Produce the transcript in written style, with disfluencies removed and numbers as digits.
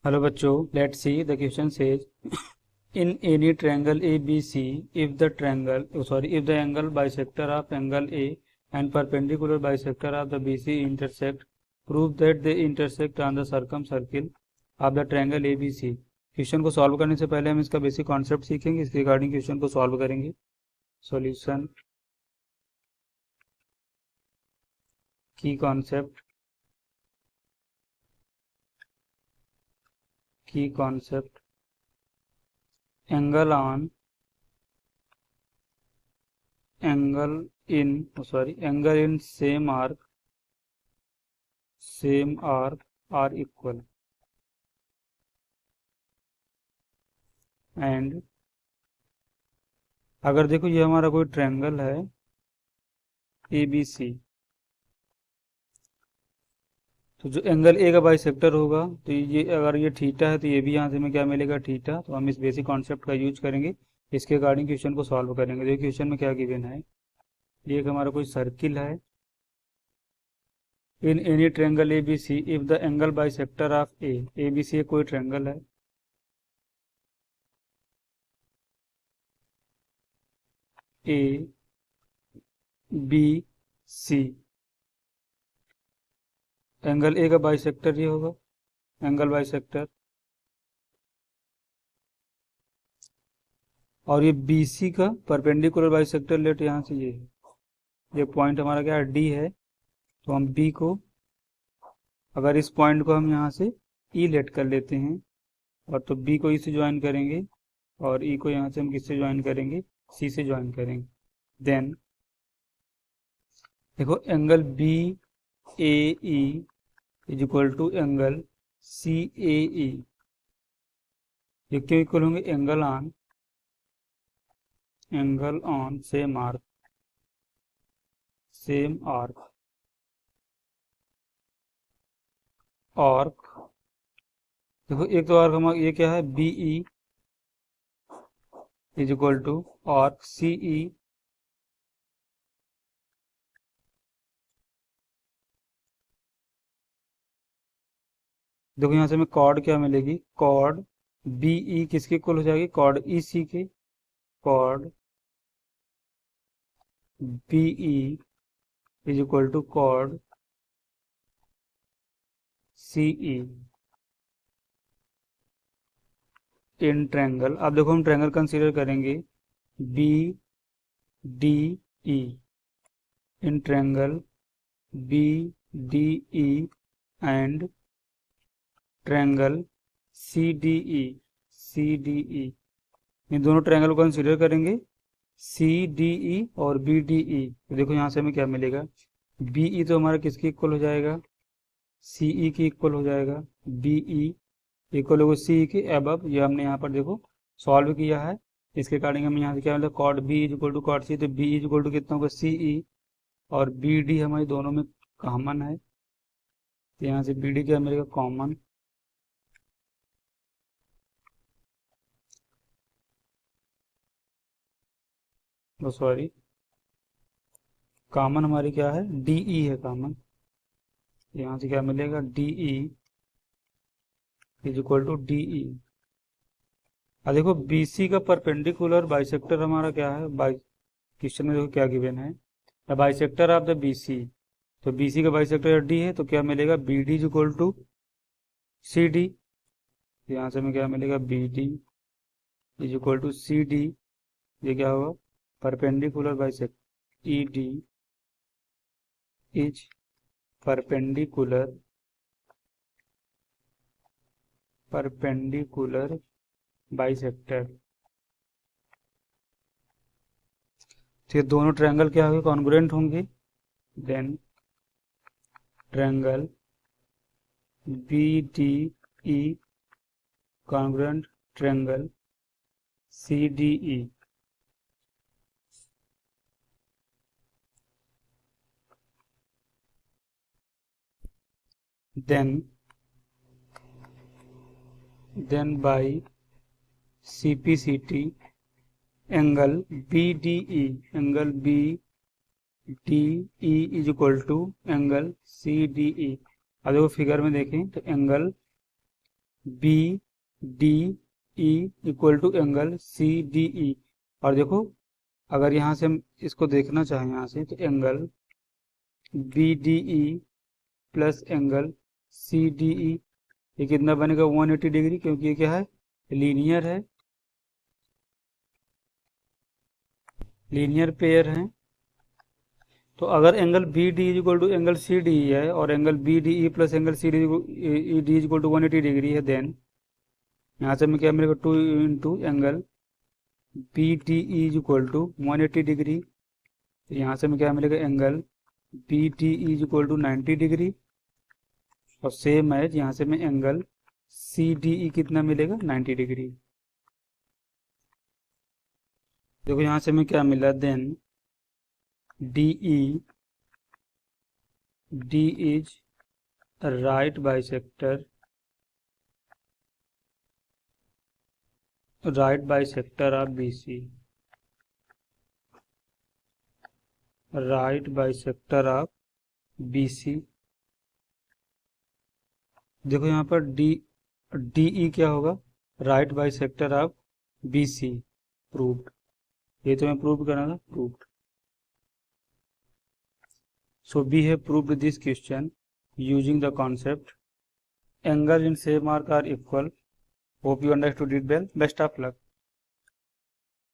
Hello बच्चों, let's see the question says in any triangle ABC if the angle bisector of angle A and perpendicular bisector of the BC intersect, prove that they intersect on the circumcircle of the triangle ABC। Question को solve करने से पहले हम इसका basic concept सीखेंगे, इसके regarding question को solve करेंगे। सॉल्यूशन की concept angle in same arc are equal and अगर देखो ये हमारा कोई ट्रायंगल है ABC, तो जो एंगल ए का बाइसेक्टर होगा तो ये अगर ये थीटा है तो ये भी यहाँ से हमें क्या मिलेगा थीटा। तो हम इस बेसिक कॉन्सेप्ट का यूज करेंगे, इसके अकॉर्डिंग क्वेश्चन को सॉल्व करेंगे। देखिए क्वेश्चन में क्या गिवन है, ये एक हमारा कोई सर्किल है। In any triangle ABC if the angle bisector of ABC कोई ट्रायंगल है, ABC एंगल ए का बाइसेक्टर ये होगा, एंगल बाइसेक्टर, और ये BC का परपेंडिकुलर बाइसेक्टर लेट यहाँ से ये पॉइंट हमारा क्या डी है। तो हम बी को, अगर इस पॉइंट को हम यहाँ से ई लेट कर लेते हैं, और तो बी को ई से ज्वाइन करेंगे और ई को यहाँ से हम किससे ज्वाइन करेंगे, सी से ज्वाइन करेंगे। देन देखो angle B A E is equal to angle C A E, ये क्यों इक्वल होंगे, एंगल ऑन सेम आर्क। देखो एक तो आर्क हमारा ये क्या है, B E is equal to arc C E, देखो यहाँ से हमें कॉर्ड क्या मिलेगी, कॉर्ड बी ई किसके इक्वल हो जाएगी, कॉर्ड ई सी के, chord B E is equal to chord C E in triangle. अब देखो हम ट्रायंगल कंसीडर करेंगे B D E, in triangle B D E and triangle C D E, इन दोनों ट्रायंगल को कंसीडर करेंगे सी D E और बी डी ई। तो देखो यहाँ से हमें क्या मिलेगा, बी ई तो हमारा किसके इक्वल हो जाएगा, सी ई की इक्वल हो जाएगा, बी ई इक्वल होगा सी के अबव। ये हमने यहाँ पर देखो सॉल्व किया है, इसके अकॉर्डिंग हमें यहाँ से क्या मिला, cot B is equal to cot C, तो बी इज इक्वल टू कितना होगा सी ई, और बी डी हमारे दोनों में कॉमन है, तो यहाँ से बी डी क्या मिलेगा कॉमन। सॉरी, कॉमन हमारी क्या है, डी ई है कॉमन, यहाँ से क्या मिलेगा D E is equal to D E. अब देखो BC का परपेंडिकुलर बाइसेक्टर हमारा क्या है, क्वेश्चन में देखो क्या गिवन है, the bisector of the BC, तो BC का बाइसेक्टर D है, तो क्या मिलेगा BD is equal to CD, यहाँ से हमें क्या मिलेगा BD is equal to CD, ये क्या होगा perpendicular bisector ED is perpendicular bisector. तो ये दोनों ट्रायंगल क्या होंगे, कॉन्ग्रुएंट होंगे। Then triangle B D E congruent triangle C D E. then by CPCT angle BDE is equal to angle CDE। अब देखो फिगर में देखें तो angle B D E equal to angle C D E. और देखो अगर यहाँ से हम इसको देखना चाहें यहाँ से, तो angle B D E plus angle C D E, ये कितना बनेगा 180 डिग्री, क्योंकि ये क्या है, लीनियर है, लीनियर पेयर है। तो अगर angle B D is equal to angle C D है और angle B D E plus angle C D D is equal to 180 degree है, देन यहाँ से हमें क्या मिलेगा, 2 into angle B D E is equal to 180 degree. यहाँ से हमें क्या मिलेगा, angle B D E is equal to 90 degree. और सेम है यहाँ से हमें एंगल सी डी ई कितना मिलेगा, 90 डिग्री। देखो यहाँ से हमें क्या मिला, then D E D is right bisector of B C, right bisector of B C. देखो यहाँ पर डी डी ई क्या होगा, right bisector of B C. Proved, ये तो मैं प्रूव करना था, proved. So we have proved this question using the concept angles in same arc are equal. Hope you understood it well. Best of luck.